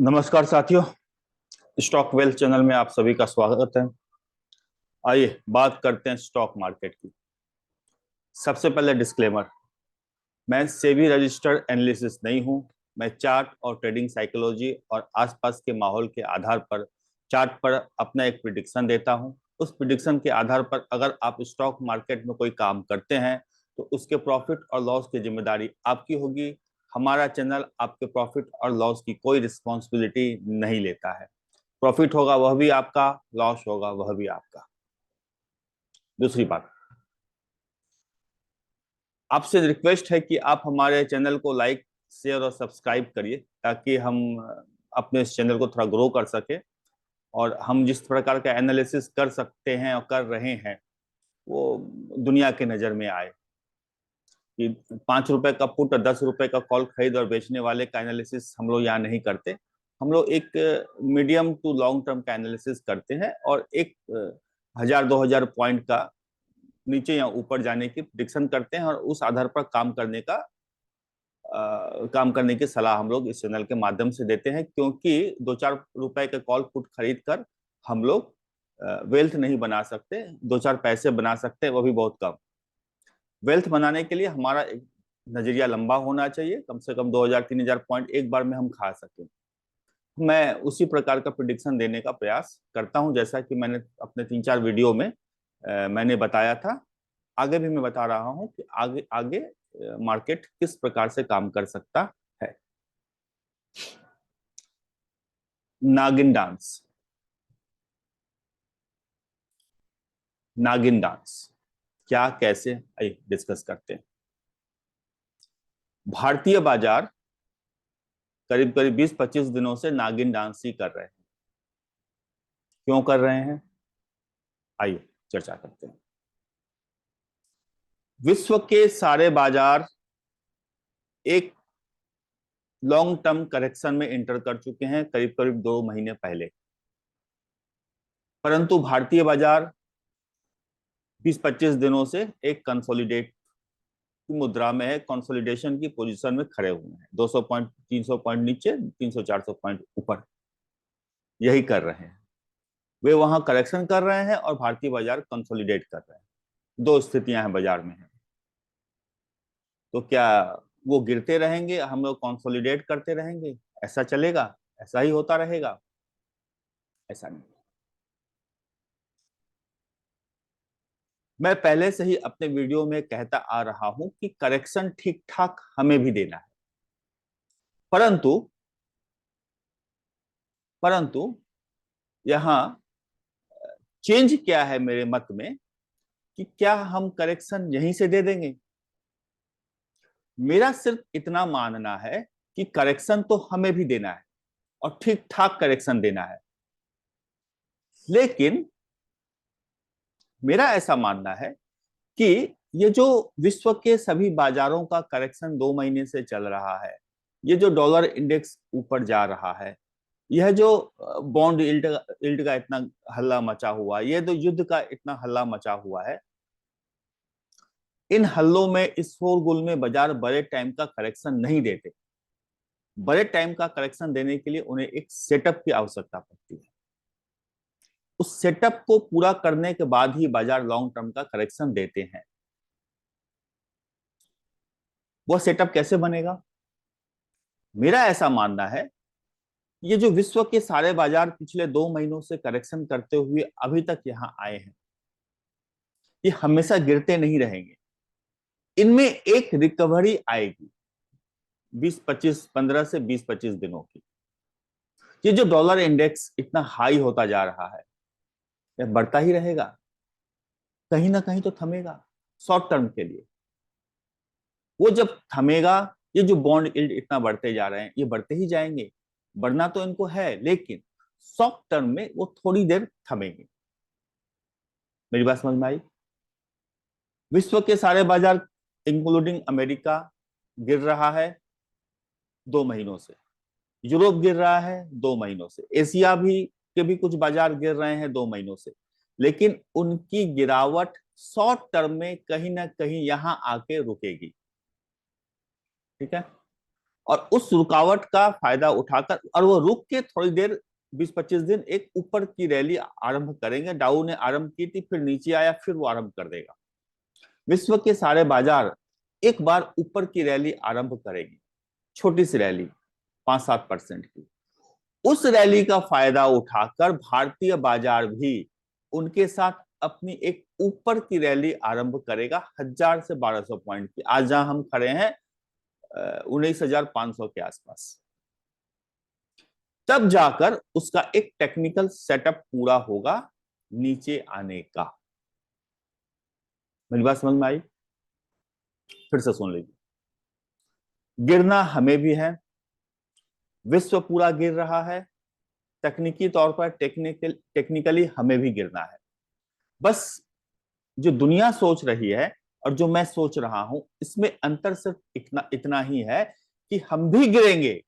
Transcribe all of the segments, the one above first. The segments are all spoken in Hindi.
नमस्कार साथियों। स्टॉक वेल्थ चैनल में आप सभी का स्वागत है। आइए बात करते हैं स्टॉक मार्केट की। सबसे पहले डिस्क्लेमर, मैं सेबी रजिस्टर्ड एनालिसिस नहीं हूं। मैं चार्ट और ट्रेडिंग साइकोलॉजी और आसपास के माहौल के आधार पर चार्ट पर अपना एक प्रिडिक्शन देता हूं। उस प्रिडिक्शन के आधार पर अगर आप स्टॉक मार्केट में कोई काम करते हैं तो उसके प्रॉफिट और लॉस की जिम्मेदारी आपकी होगी। हमारा चैनल आपके प्रॉफिट और लॉस की कोई रिस्पॉन्सिबिलिटी नहीं लेता है। प्रॉफिट होगा वह भी आपका, लॉस होगा वह भी आपका। दूसरी बात, आपसे रिक्वेस्ट है कि आप हमारे चैनल को लाइक, शेयर और सब्सक्राइब करिए ताकि हम अपने इस चैनल को थोड़ा ग्रो कर सके और हम जिस प्रकार का एनालिसिस कर सकते हैं और कर रहे हैं वो दुनिया के नजर में आए। कि 5 रुपए का पुट और 10 रुपए का कॉल खरीद और बेचने वाले का एनालिसिस हम लोग यहाँ नहीं करते। हम लोग एक मीडियम टू लॉन्ग टर्म का एनालिसिस करते हैं और एक 1000-2000 पॉइंट का नीचे या ऊपर जाने की प्रिडिक्शन करते हैं और उस आधार पर काम करने की सलाह हम लोग इस चैनल के माध्यम से देते हैं, क्योंकि 2-4 रुपए के कॉल पुट खरीद कर हम लोग वेल्थ नहीं बना सकते। 2-4 पैसे बना सकते हैं, वो भी बहुत कम। वेल्थ बनाने के लिए हमारा एक नजरिया लंबा होना चाहिए, कम से कम 2000-3000 पॉइंट एक बार में हम खा सकें। मैं उसी प्रकार का प्रिडिक्शन देने का प्रयास करता हूं, जैसा कि मैंने अपने 3-4 वीडियो में मैंने बताया था। आगे भी मैं बता रहा हूं कि आगे आगे मार्केट किस प्रकार से काम कर सकता है। नागिन डांस। नागिन डांस क्या, कैसे, आइए डिस्कस करते हैं। भारतीय बाजार करीब करीब 20-25 दिनों से नागिन डांस ही कर रहे हैं। क्यों कर रहे हैं, आइए चर्चा करते हैं। विश्व के सारे बाजार एक लॉन्ग टर्म करेक्शन में एंटर कर चुके हैं करीब करीब 2 महीने पहले, परंतु भारतीय बाजार 20-25 दिनों से एक कंसोलिडेट की मुद्रा में है, कंसोलिडेशन की पोजीशन में खड़े हुए हैं। 200 पॉइंट, 300 पॉइंट नीचे, 300-400 पॉइंट ऊपर, यही कर रहे हैं। वे वहां करेक्शन कर रहे हैं और भारतीय बाजार कंसोलिडेट कर रहे हैं। दो स्थितियां हैं बाजार में है। तो क्या वो गिरते रहेंगे, हम लोग कंसोलिडेट करते रहेंगे? ऐसा चलेगा? ऐसा ही होता रहेगा? ऐसा नहीं। मैं पहले से ही अपने वीडियो में कहता आ रहा हूं कि करेक्शन ठीक ठाक हमें भी देना है, परंतु परंतु यहां चेंज क्या है मेरे मत में, कि क्या हम करेक्शन यहीं से दे देंगे? मेरा सिर्फ इतना मानना है कि करेक्शन तो हमें भी देना है और ठीक ठाक करेक्शन देना है, लेकिन मेरा ऐसा मानना है कि ये जो विश्व के सभी बाजारों का करेक्शन 2 महीने से चल रहा है, ये जो डॉलर इंडेक्स ऊपर जा रहा है, यह जो बॉन्ड यील्ड का इतना हल्ला मचा हुआ, ये जो युद्ध का इतना हल्ला मचा हुआ है, इन हल्लों में, इस शोरगुल में बाजार बड़े टाइम का करेक्शन नहीं देते। बड़े टाइम का करेक्शन देने के लिए उन्हें एक सेटअप की आवश्यकता पड़ती है। उस सेटअप को पूरा करने के बाद ही बाजार लॉन्ग टर्म का करेक्शन देते हैं। वह सेटअप कैसे बनेगा? मेरा ऐसा मानना है, ये जो विश्व के सारे बाजार पिछले 2 महीनों से करेक्शन करते हुए अभी तक यहां आए हैं, ये हमेशा गिरते नहीं रहेंगे। इनमें एक रिकवरी आएगी 20-25, 15 से 20-25 दिनों की। ये जो डॉलर इंडेक्स इतना हाई होता जा रहा है, यह बढ़ता ही रहेगा, कहीं ना कहीं तो थमेगा शॉर्ट टर्म के लिए। वो जब थमेगा, ये जो बॉन्ड यील्ड इतना बढ़ते जा रहे हैं, ये बढ़ते ही जाएंगे। बढ़ना तो इनको है, लेकिन शॉर्ट टर्म में वो थोड़ी देर थमेंगे। मेरी बात समझ में आई? विश्व के सारे बाजार इंक्लूडिंग अमेरिका गिर रहा है 2 महीनों से, यूरोप गिर रहा है 2 महीनों से, एशिया भी के भी कुछ बाजार गिर रहे हैं 2 महीनों से, लेकिन उनकी गिरावट शॉर्ट टर्म में कहीं ना कहीं यहां आके रुकेगी। ठीक है? और उस रुकावट का फायदा उठाकर, और वो रुक के थोड़ी देर 20-25 दिन एक ऊपर की रैली आरंभ करेंगे। डाउ ने आरंभ की थी, फिर नीचे आया, फिर वो आरंभ कर देगा। विश्व के सारे बाजार एक बार ऊपर की रैली आरंभ करेंगे, छोटी सी रैली 5-7% की। उस रैली का फायदा उठाकर भारतीय बाजार भी उनके साथ अपनी एक ऊपर की रैली आरंभ करेगा, 1000 से 1200 पॉइंट की। आज जहां हम खड़े हैं 19,500 के आसपास। तब जाकर उसका एक टेक्निकल सेटअप पूरा होगा नीचे आने का। मेरी बात समझ में आई? फिर से सुन लीजिए। गिरना हमें भी है, विश्व पूरा गिर रहा है, तकनीकी तौर पर टेक्निकली हमें भी गिरना है। बस जो दुनिया सोच रही है और जो मैं सोच रहा हूं, इसमें अंतर सिर्फ इतना ही है कि हम भी गिरेंगे।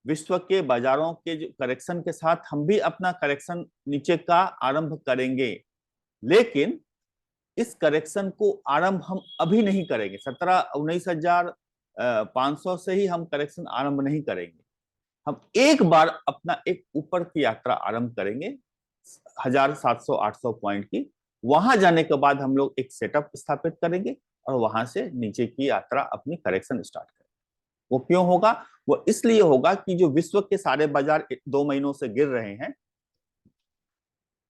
विश्व के बाजारों के जो करेक्शन के साथ हम भी अपना करेक्शन नीचे का आरंभ करेंगे, लेकिन इस करेक्शन को आरंभ हम अभी नहीं करेंगे। 19,500 से ही हम करेक्शन आरंभ नहीं करेंगे। हम एक बार अपना एक ऊपर की यात्रा आरंभ करेंगे 1,700-800 पॉइंट की। वहां जाने के बाद हम लोग एक सेटअप स्थापित करेंगे और वहां से नीचे की यात्रा अपनी करेक्शन स्टार्ट करेंगे। वो क्यों होगा? वो इसलिए होगा कि जो विश्व के सारे बाजार 2 महीनों से गिर रहे हैं,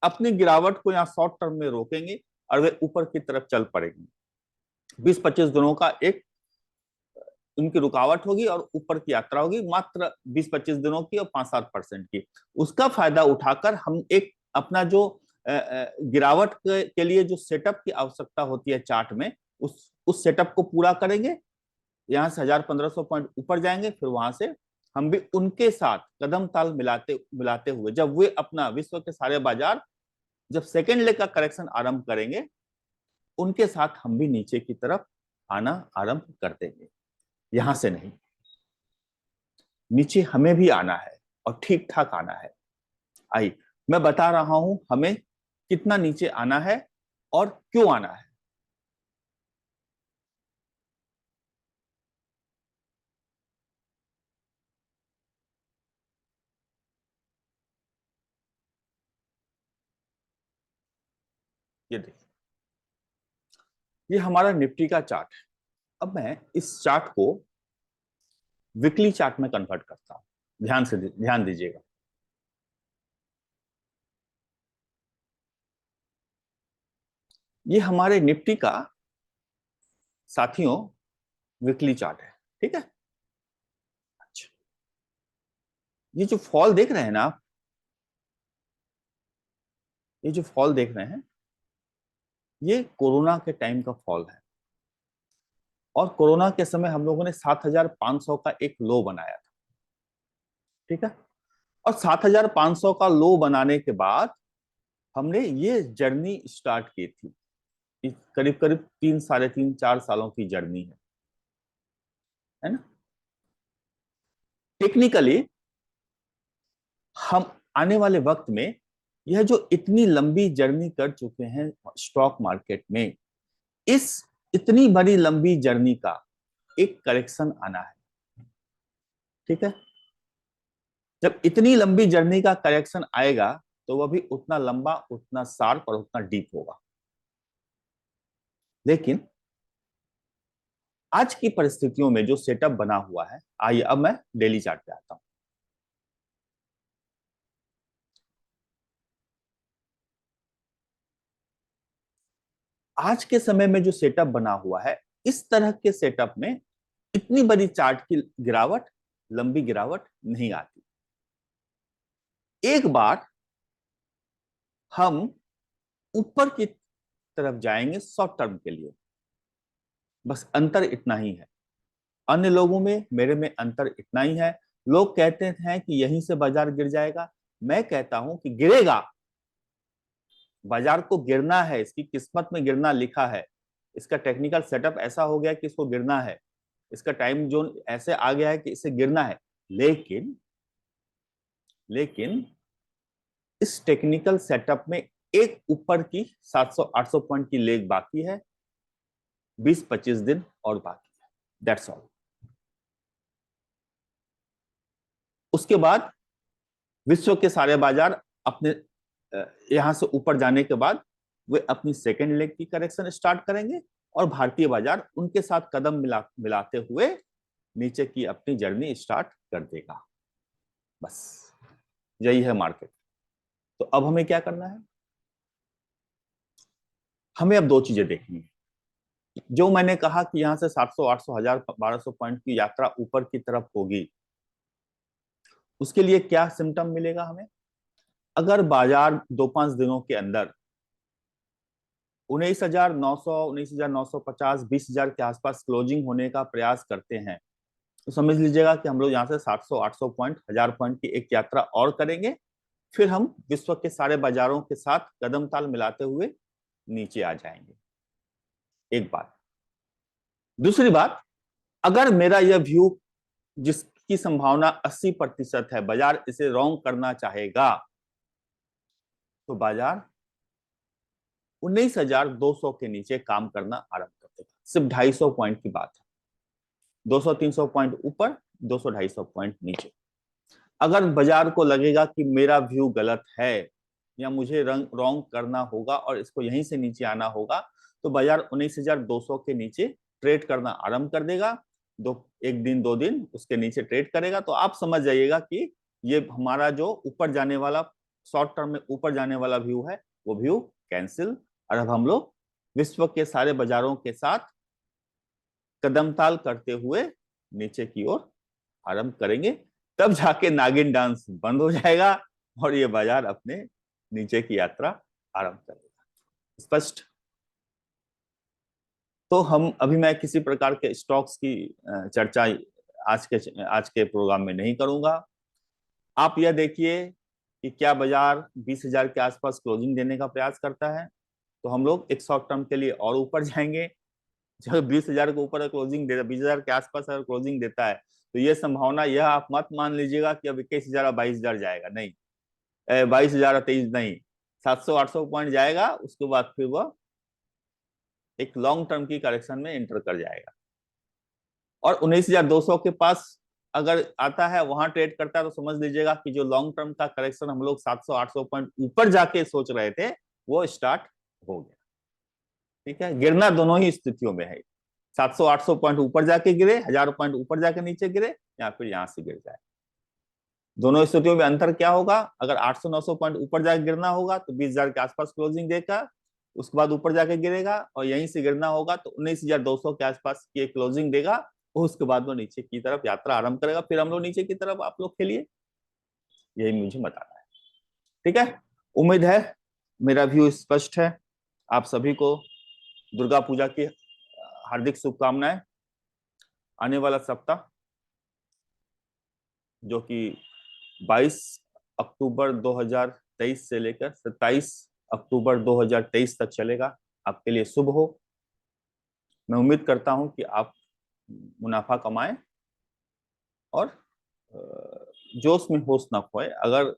अपनी गिरावट को यहाँ शॉर्ट टर्म में रोकेंगे और वे ऊपर की तरफ चल पड़ेंगे। 20-25 दिनों का एक उनकी रुकावट होगी और ऊपर की यात्रा होगी, मात्र 20-25 दिनों की और 5-7% की। उसका फायदा उठाकर हम एक अपना जो गिरावट के लिए जो सेटअप की आवश्यकता होती है चार्ट में, उस सेटअप को पूरा करेंगे। यहां से 1,000-1,500 पॉइंट ऊपर जाएंगे, फिर वहां से हम भी उनके साथ कदम ताल मिलाते मिलाते हुए, जब वे अपना विश्व के सारे बाजार जब सेकेंड लेग का करेक्शन आरंभ करेंगे, उनके साथ हम भी नीचे की तरफ आना आरंभ कर देंगे। यहां से नहीं, नीचे हमें भी आना है और ठीक ठाक आना है। आई, मैं बता रहा हूं हमें कितना नीचे आना है और क्यों आना है। ये देखिए, ये हमारा निफ्टी का चार्ट है। अब मैं इस चार्ट को वीकली चार्ट में कन्वर्ट करता हूं। ध्यान दीजिएगा। ये हमारे निफ्टी का साथियों वीकली चार्ट है, ठीक है। अच्छा, ये जो फॉल देख रहे हैं ना आप, ये जो फॉल देख रहे हैं, ये कोरोना के टाइम का फॉल है। और कोरोना के समय हम लोगों ने 7,500 का एक लो बनाया था, ठीक है। और 7,500 का लो बनाने के बाद हमने ये जर्नी स्टार्ट की थी। करीब करीब 3, 3.5, 4 सालों की जर्नी है ना। टेक्निकली हम आने वाले वक्त में यह जो इतनी लंबी जर्नी कर चुके हैं स्टॉक मार्केट में, इस इतनी बड़ी लंबी जर्नी का एक करेक्शन आना है, ठीक है। जब इतनी लंबी जर्नी का करेक्शन आएगा तो वह भी उतना लंबा, उतना शार्प और उतना डीप होगा। लेकिन आज की परिस्थितियों में जो सेटअप बना हुआ है, आइए अब मैं डेली चार्ट पे आता हूं। आज के समय में जो सेटअप बना हुआ है, इस तरह के सेटअप में इतनी बड़ी चार्ट की गिरावट, लंबी गिरावट नहीं आती। एक बार हम ऊपर की तरफ जाएंगे शॉर्ट टर्म के लिए, बस अंतर इतना ही है। अन्य लोगों में मेरे में अंतर इतना ही है। लोग कहते हैं कि यहीं से बाजार गिर जाएगा, मैं कहता हूं कि गिरेगा। बाजार को गिरना है, इसकी किस्मत में गिरना लिखा है। इसका टेक्निकल सेटअप ऐसा हो गया कि इसको गिरना है, इसका टाइम जोन ऐसे आ गया है कि इसे गिरना है। लेकिन लेकिन इस टेक्निकल सेटअप में एक ऊपर की 700-800 पॉइंट की लेग बाकी है, 20-25 दिन और बाकी है। That's all. उसके बाद विश्व के सारे बाजार अपने यहां से ऊपर जाने के बाद वे अपनी सेकेंड लेग की करेक्शन स्टार्ट करेंगे और भारतीय बाजार उनके साथ कदम मिलाते हुए नीचे की अपनी जर्नी स्टार्ट कर देगा। बस यही है मार्केट। तो अब हमें क्या करना है? हमें अब दो चीजें देखनी है। जो मैंने कहा कि यहां से 700, 800, 1000, 1200 पॉइंट की यात्रा ऊपर की तरफ होगी, उसके लिए क्या सिम्टम मिलेगा हमें? अगर बाजार 2-5 दिनों के अंदर 19,900, 19,950, 20,000 के आसपास क्लोजिंग होने का प्रयास करते हैं, तो समझ लीजिएगा कि हम लोग यहाँ से 700, 800 पॉइंट, 1000 पॉइंट की एक यात्रा और करेंगे। फिर हम विश्व के सारे बाजारों के साथ कदम ताल मिलाते हुए नीचे आ जाएंगे। एक बात। दूसरी बात, अगर मेरा यह व्यू जिसकी संभावना 80% है, बाजार इसे रॉन्ग करना चाहेगा, तो बाजार 19,200 के नीचे काम करना आरंभ कर देगा। सिर्फ 250 पॉइंट की बात है। 200-300 पॉइंट ऊपर, 200-250 पॉइंट नीचे। अगर बाजार को लगेगा कि मेरा व्यू गलत है या मुझे रॉन्ग करना होगा और इसको यहीं से नीचे आना होगा, तो बाजार 19,200 के नीचे ट्रेड करना आरंभ कर देगा। एक दिन 2 दिन उसके नीचे ट्रेड करेगा। तो आप समझ जाइएगा कि ये हमारा जो ऊपर जाने वाला, शॉर्ट टर्म में ऊपर जाने वाला व्यू है, वो व्यू कैंसिल। और अब हम लोग विश्व के सारे बाजारों के साथ कदमताल करते हुए नीचे की ओर आरंभ करेंगे। तब जाके नागिन डांस बंद हो जाएगा और ये बाजार अपने नीचे की यात्रा आरंभ करेगा। स्पष्ट? तो मैं किसी प्रकार के स्टॉक्स की चर्चा आज के प्रोग्राम में नहीं करूंगा। आप यह देखिए कि क्या बाजार 20,000 के आसपास क्लोजिंग देने का प्रयास करता है, तो हम लोग एक शॉर्ट टर्म के लिए और ऊपर जाएंगे। जब 20,000 के ऊपर क्लोजिंग देता, 20,000 के आसपास अगर क्लोजिंग देता है, तो ये संभावना, यह आप मत मान लीजिएगा कि अब 21,000 और 22,000 जाएगा, नहीं। 22,000 और 23 नहीं, 700-800 पॉइंट जाएगा। उसके बाद फिर वह एक लॉन्ग टर्म की करेक्शन में एंटर कर जाएगा और 19,200 के पास अगर आता है, वहां ट्रेड करता है, तो समझ लीजिएगा कि जो लॉन्ग टर्म का करेक्शन हम लोग 700-800 पॉइंट ऊपर जाके सोच रहे थे, वो स्टार्ट हो गया। ठीक है, गिरना दोनों ही स्थितियों में है। 700-800 पॉइंट ऊपर जाके गिरे, 1000 पॉइंट ऊपर जाके नीचे गिरे, या फिर यहां से गिर जाए। दोनों स्थितियों में अंतर क्या होगा? अगर 800-900 पॉइंट ऊपर जाके गिरना होगा तो 20,000 के आसपास क्लोजिंग देगा, उसके बाद ऊपर जाके गिरेगा, और यहीं से गिरना होगा तो 19,200 के आसपास की क्लोजिंग देगा, और उसके बाद वो नीचे की तरफ यात्रा आरंभ करेगा। फिर हम लोग नीचे की तरफ आप लोग खेलिए, यही मुझे बताना है। ठीक है, उम्मीद है मेरा व्यू स्पष्ट है। आप सभी को दुर्गा पूजा की हार्दिक शुभकामनाएं। आने वाला सप्ताह, जो कि 22 अक्टूबर 2023 से लेकर 27 अक्टूबर 2023 तक चलेगा, आपके लिए शुभ हो। मैं उम्मीद करता हूं कि आप मुनाफा कमाएं और जोश में होश न खोए। अगर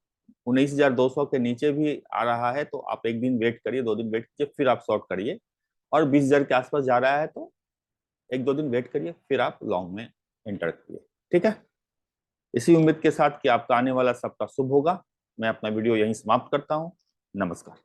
19,200 के नीचे भी आ रहा है तो आप एक दिन वेट करिए, 2 दिन वेट कीजिए, फिर आप शॉर्ट करिए। और 20,000 के आसपास जा रहा है तो 1-2 दिन वेट करिए, फिर आप लॉन्ग में एंटर करिए। ठीक है, इसी उम्मीद के साथ कि आपका आने वाला सप्ताह शुभ होगा, मैं अपना वीडियो यहीं समाप्त करता हूं। नमस्कार।